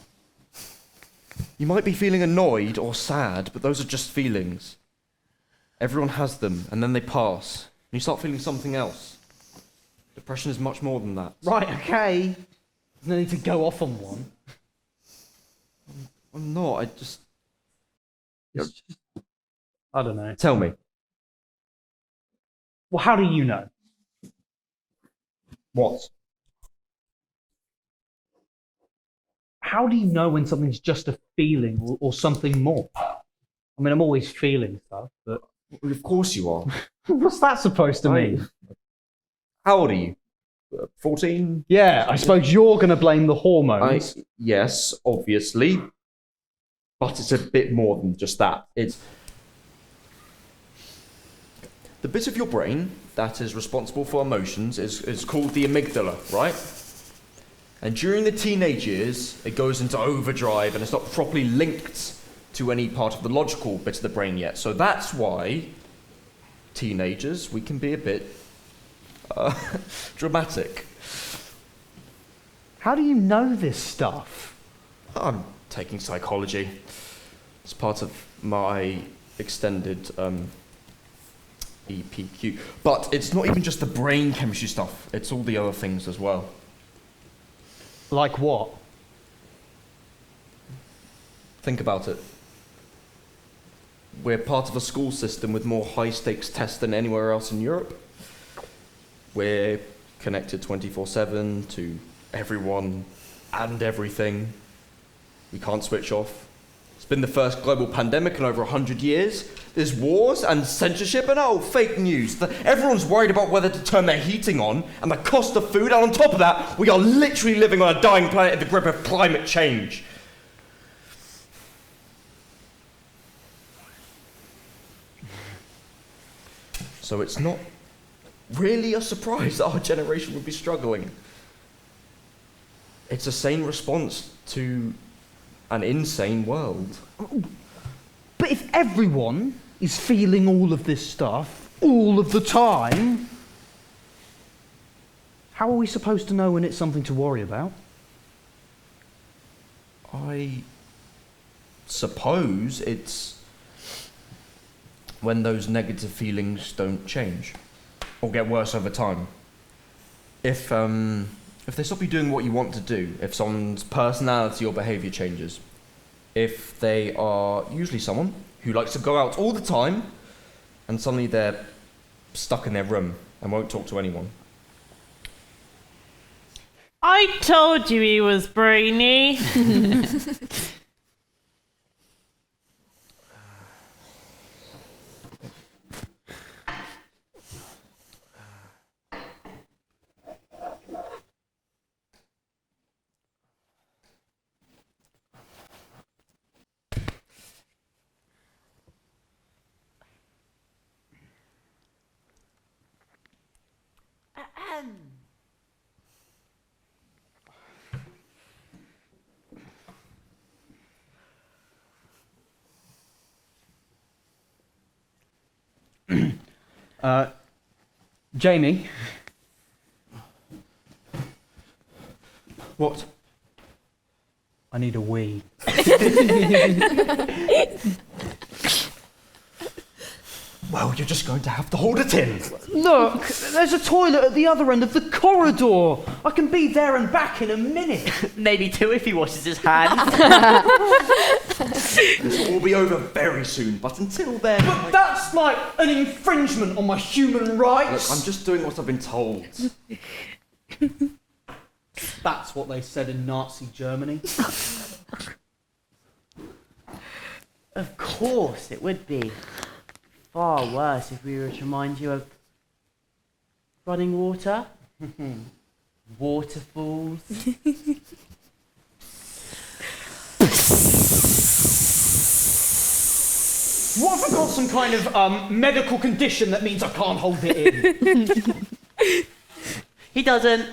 You might be feeling annoyed or sad, but those are just feelings. Everyone has them, and then they pass. And you start feeling something else. Depression is much more than that. Right, okay. There's no need to go off on one. I'm not, I just... I don't know. Tell me. Well, how do you know? What? How do you know when something's just a feeling or something more? I mean, I'm always feeling stuff, but... Of course you are. What's that supposed to mean? How old are you? 14? Yeah, I suppose you're going to blame the hormones. Yes, obviously. But it's a bit more than just that. It's... The bit of your brain that is responsible for emotions is called the amygdala, right? And during the teenage years, it goes into overdrive and it's not properly linked to any part of the logical bit of the brain yet. So that's why teenagers, we can be a bit dramatic. How do you know this stuff? I'm taking psychology. It's part of my extended EPQ. But it's not even just the brain chemistry stuff, it's all the other things as well. Like what? Think about it. We're part of a school system with more high-stakes tests than anywhere else in Europe. We're connected 24/7 to everyone and everything. We can't switch off. It's It's been the first global pandemic in over 100 years. There's wars and censorship and fake news. Everyone's worried about whether to turn their heating on and the cost of food. And on top of that, we are literally living on a dying planet in the grip of climate change. So it's not really a surprise that our generation would be struggling. It's a sane response to an insane world. But if everyone is feeling all of this stuff all of the time, how are we supposed to know when it's something to worry about? I suppose it's when those negative feelings don't change or get worse over time. If they stop you doing what you want to do, if someone's personality or behaviour changes, if they are usually someone who likes to go out all the time and suddenly they're stuck in their room and won't talk to anyone. I told you he was brainy. Jamie. What? I need a wee. Well, you're just going to have to hold it in. Look, there's a toilet at the other end of the corridor. I can be there and back in a minute. Maybe two if he washes his hands. This will all be over very soon, but until then... But that's like an infringement on my human rights. Look, I'm just doing what I've been told. That's what they said in Nazi Germany. Of course, it would be far worse if we were to remind you of running water, waterfalls. What if I've got some kind of medical condition that means I can't hold it in? He doesn't.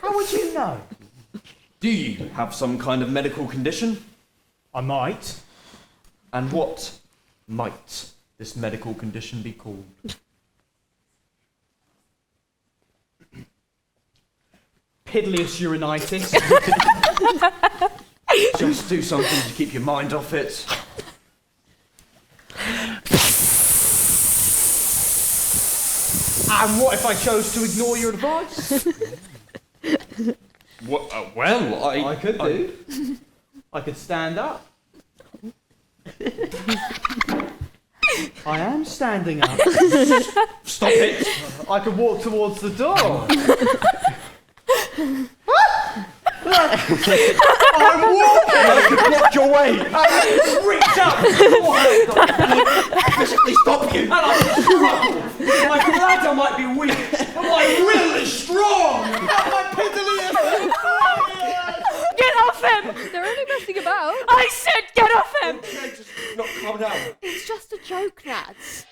How would you know? Do you have some kind of medical condition? I might. And what might this medical condition be called? Pidlius urinitis. Just do something to keep your mind off it. And what if I chose to ignore your advice? What, well, I could do. I could stand up. I am standing up. Stop it! I could walk towards the door. I'm walking! You blocked your way! I reach up! Physically stop you! And I struggle! My bladder might be weak, but my will is strong! My Pidlius! Get off him! They're only messing about. I said get off him! Okay, just not calm down. It's just a joke, lads.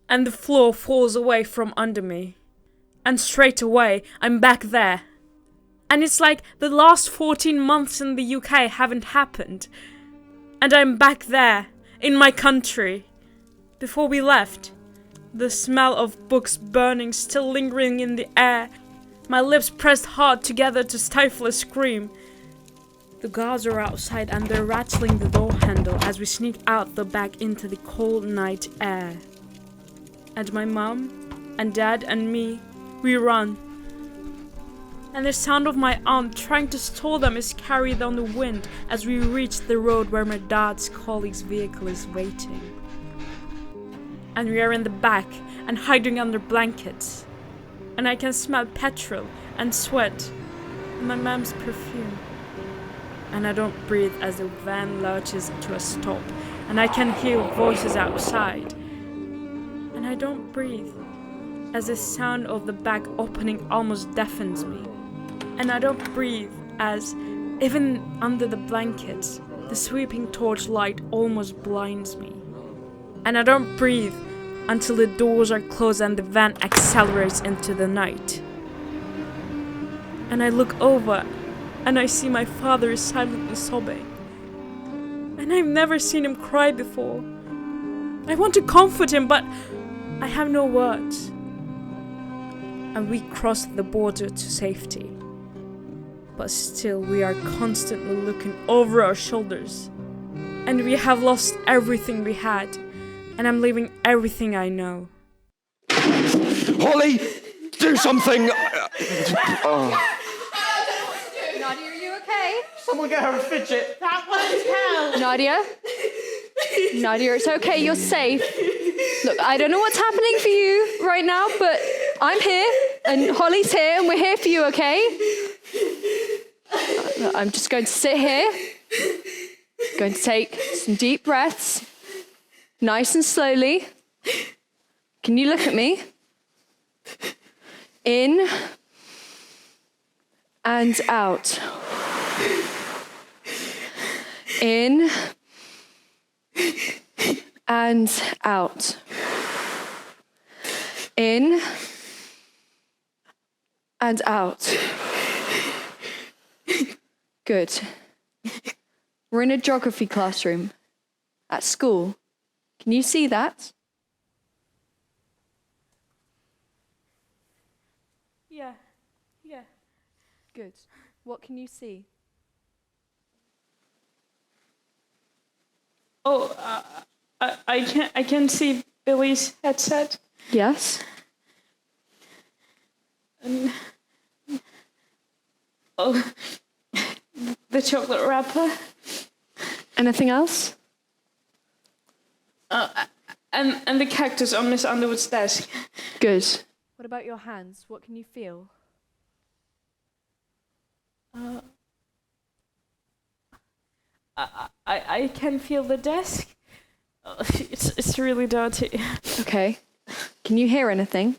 And the floor falls away from under me. And straight away, I'm back there. And it's like the last 14 months in the UK haven't happened. And I'm back there, in my country. Before we left, the smell of books burning still lingering in the air. My lips pressed hard together to stifle a scream. The guards are outside and they're rattling the door handle as we sneak out the back into the cold night air. And my mum and dad and me, we run. And the sound of my aunt trying to stall them is carried on the wind as we reach the road where my dad's colleague's vehicle is waiting. And we are in the back and hiding under blankets. And I can smell petrol and sweat. my mom's perfume. And I don't breathe as the van lurches to a stop, and I can hear voices outside. And I don't breathe as the sound of the bag opening almost deafens me. And I don't breathe as, even under the blankets, the sweeping torchlight almost blinds me. And I don't breathe until the doors are closed and the van accelerates into the night. And I look over and I see my father is silently sobbing. And I've never seen him cry before. I want to comfort him, but I have no words. And we cross the border to safety. But still we are constantly looking over our shoulders. And we have lost everything we had. And I'm leaving everything I know. Holly, do something! Nadia, are you okay? Someone get her a fidget. That won't help. Nadia? Nadia, it's okay, you're safe. Look, I don't know what's happening for you right now, but I'm here, and Holly's here, and we're here for you, okay? I'm just going to sit here, going to take some deep breaths, nice and slowly. Can you look at me? In and out. In and out. In and out. Good. We're in a geography classroom at school. Can you see that? Yeah. Good. What can you see? Oh, I can see Billy's headset. Yes. And the chocolate wrapper. Anything else? And the cactus on Miss Underwood's desk. Good. What about your hands? What can you feel? I can feel the desk. It's really dirty. Okay. Can you hear anything?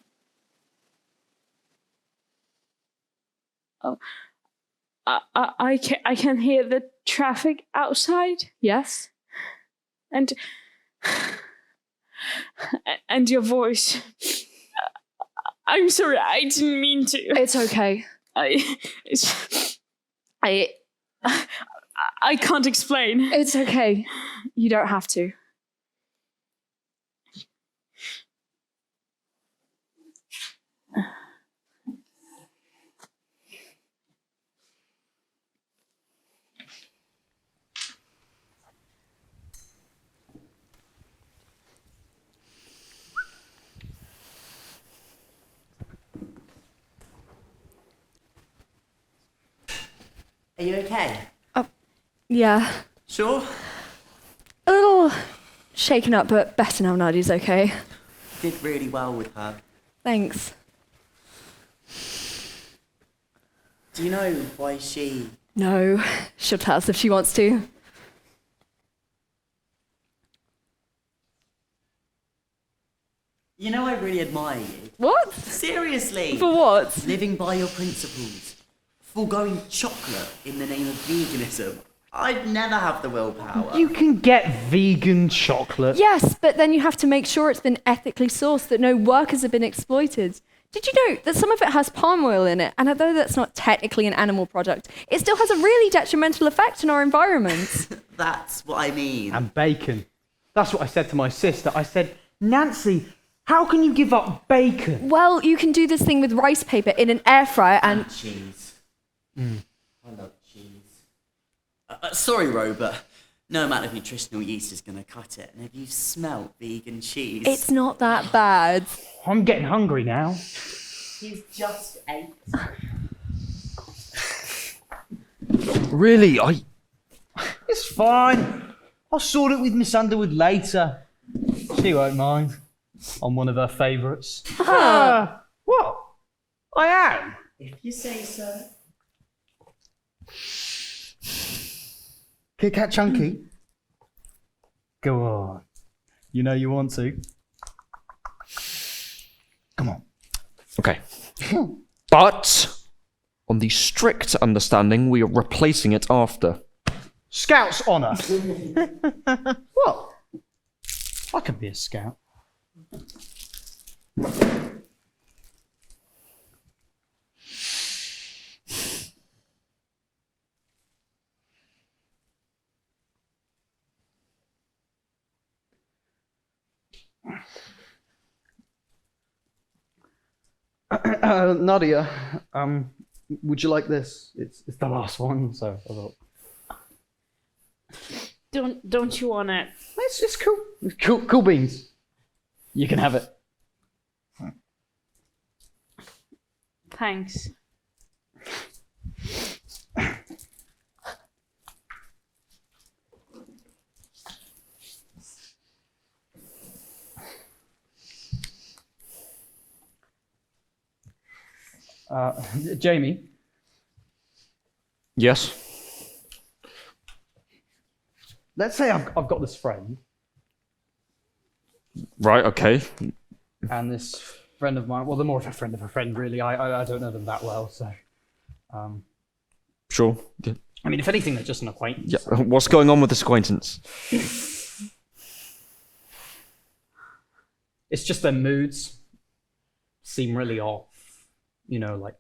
Oh, I can hear the traffic outside. Yes. And your voice. I'm sorry, I didn't mean to. It's okay. I can't explain. It's okay. You don't have to. Are you okay? Yeah. Sure? A little shaken up, but better now. Nadia's okay. You did really well with her. Thanks. Do you know why she... No, she'll tell us if she wants to. You know I really admire you. What? Seriously. For what? Living by your principles. Foregoing chocolate in the name of veganism. I'd never have the willpower. You can get vegan chocolate. Yes, but then you have to make sure it's been ethically sourced, that no workers have been exploited. Did you know that some of it has palm oil in it? And although that's not technically an animal product, it still has a really detrimental effect on our environment. That's what I mean. And bacon. That's what I said to my sister. I said, Nancy, how can you give up bacon? Well, you can do this thing with rice paper in an air fryer and... cheese. I love cheese. Sorry, Ro, but no amount of nutritional yeast is going to cut it. And have you smelt vegan cheese? It's not that bad. I'm getting hungry now. He's just 8. Really? It's fine. I'll sort it with Miss Underwood later. She won't mind. I'm one of her favourites. What? I am? If you say so. Kit Kat Chunky? Go on. You know you want to. Come on. Okay. But on the strict understanding, we are replacing it after. Scout's honour. What? I can be a scout. Nadia, would you like this? It's the last one, so I thought. Don't you want it? It's cool. It's cool beans. You can have it. Thanks. Jamie. Yes. Let's say I've got this friend, Right, okay. and this friend of mine. Well, they're more of a friend, really. I don't know them that well, so. Sure. Yeah. I mean, if anything, they're just an acquaintance. Yeah. What's going on with this acquaintance? It's just their moods seem really off. You know, like,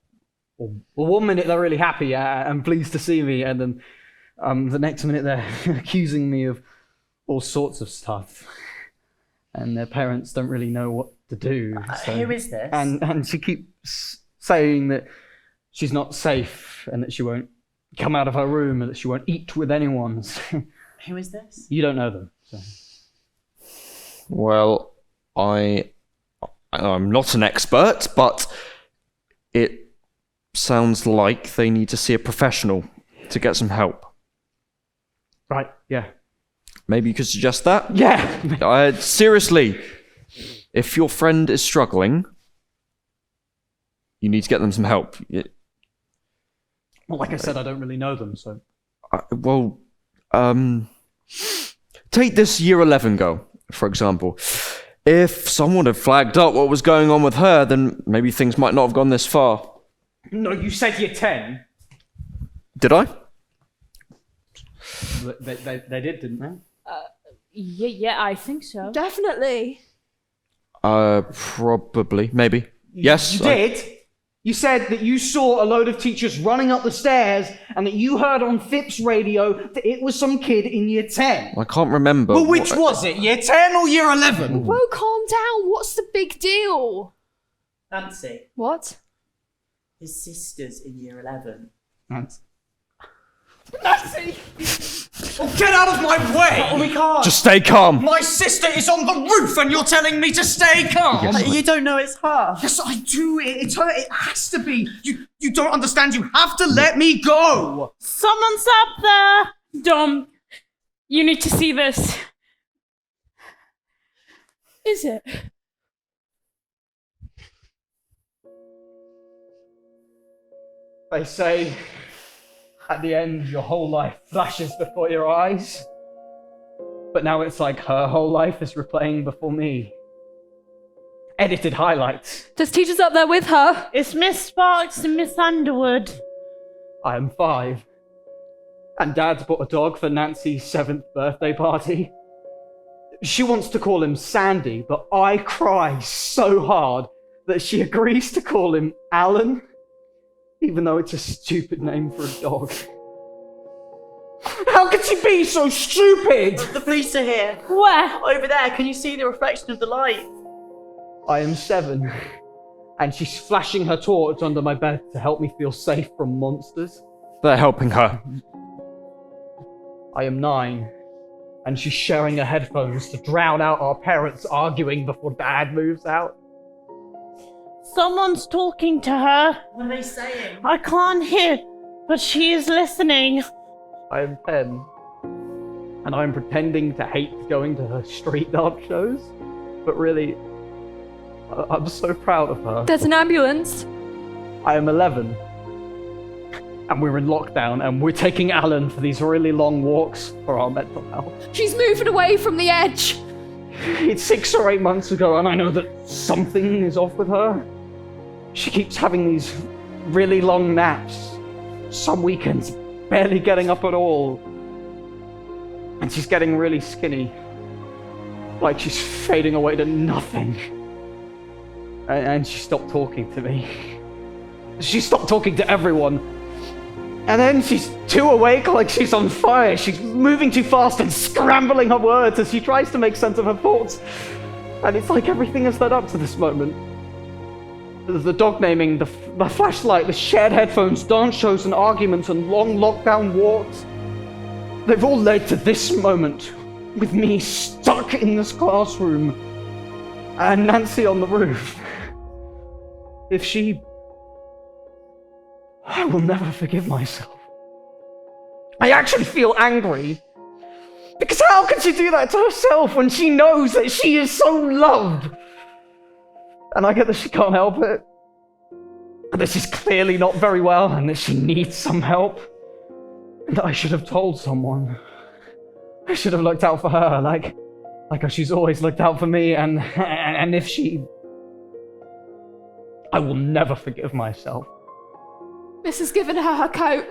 well, 1 minute they're really happy and pleased to see me, and then the next minute they're accusing me of all sorts of stuff, and their parents don't really know what to do. So. Who is this? And she keeps saying that she's not safe and that she won't come out of her room and that she won't eat with anyone. Who is this? You don't know them. So. Well, I'm not an expert, but it sounds like they need to see a professional to get some help. Right, yeah. Maybe you could suggest that? Yeah! Seriously, if your friend is struggling, you need to get them some help. Well, like I said, I don't really know them, so... Take this year 11 girl, for example. If someone had flagged up what was going on with her, then maybe things might not have gone this far. No, you said year 10. Did I? They did, didn't they? Yeah, I think so. Definitely. Probably. Maybe. Yes. You did? You said that you saw a load of teachers running up the stairs and that you heard on Phipps radio that it was some kid in year 10. I can't remember. Well, which was it? Year 10 or year 11? Whoa, calm down. What's the big deal? Nancy, What? his sister's in year 11. Nancy! Oh, get out of my way! Oh, we can't! Just stay calm. My sister is on the roof and you're telling me to stay calm? Yes. You don't know it's her. Yes, I do. It's her. It has to be. You don't understand. You have to let me go. Someone's up there! Dom, you need to see this. Is it? They say at the end your whole life flashes before your eyes. But now it's like her whole life is replaying before me. Edited highlights. There's teachers up there with her. It's Miss Sparks and Miss Underwood. I am 5. And Dad's bought a dog for Nancy's 7th birthday party. She wants to call him Sandy, but I cry so hard that she agrees to call him Alan, even though it's a stupid name for a dog. How could she be so stupid? The police are here. Where? Over there. Can you see the reflection of the light? I am 7, and she's flashing her torch under my bed to help me feel safe from monsters. They're helping her. I am 9, and she's sharing her headphones to drown out our parents arguing before Dad moves out. Someone's talking to her. What are they saying? I can't hear, but she is listening. I am 10, and I'm pretending to hate going to her street dance shows, but really, I'm so proud of her. There's an ambulance. I am 11, and we're in lockdown, and we're taking Alan for these really long walks for our mental health. She's moving away from the edge. It's 6 or 8 months ago, and I know that something is off with her. She keeps having these really long naps, some weekends barely getting up at all, and she's getting really skinny, like she's fading away to nothing. And she stopped talking to me. She stopped talking to everyone. And then she's too awake, like she's on fire. She's moving too fast and scrambling her words as she tries to make sense of her thoughts. And it's like everything has led up to this moment. The dog naming, the flashlight, the shared headphones, dance shows and arguments and long lockdown walks. They've all led to this moment, with me stuck in this classroom and Nancy on the roof. If she... I will never forgive myself. I actually feel angry. Because how can she do that to herself when she knows that she is so loved? And I get that she can't help it. That she's clearly not very well and that she needs some help. And that I should have told someone. I should have looked out for her, like how she's always looked out for me, and if she... I will never forgive myself. Miss has given her coat.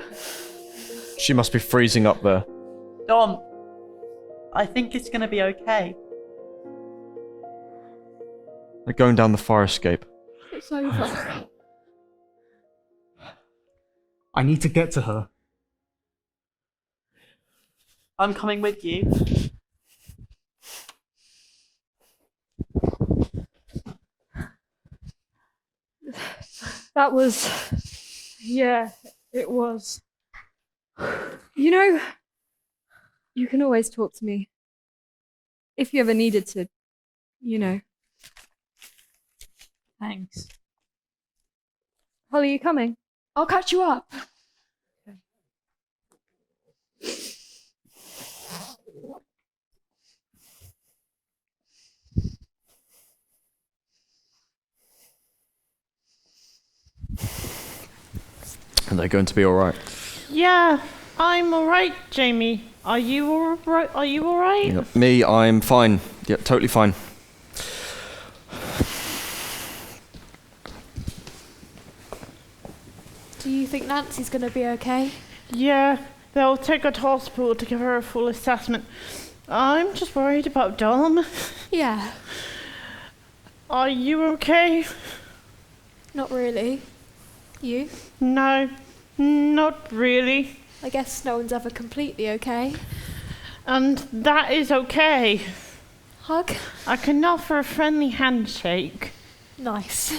She must be freezing up there. Dom, I think it's gonna be okay. They're going down the fire escape. It's over. I need to get to her. I'm coming with you. That was... Yeah, it was. You know, you can always talk to me. If you ever needed to, you know. Thanks. Holly, are you coming? I'll catch you up. Are they going to be alright? Yeah, I'm alright, Jamie. Are you alright? Are you alright? Yeah, me, I'm fine. Yeah, totally fine. Do you think Nancy's going to be okay? Yeah, they'll take her to hospital to give her a full assessment. I'm just worried about Dom. Yeah. Are you okay? Not really. You? No, not really. I guess no one's ever completely okay. And that is okay. Hug? I can offer a friendly handshake. Nice.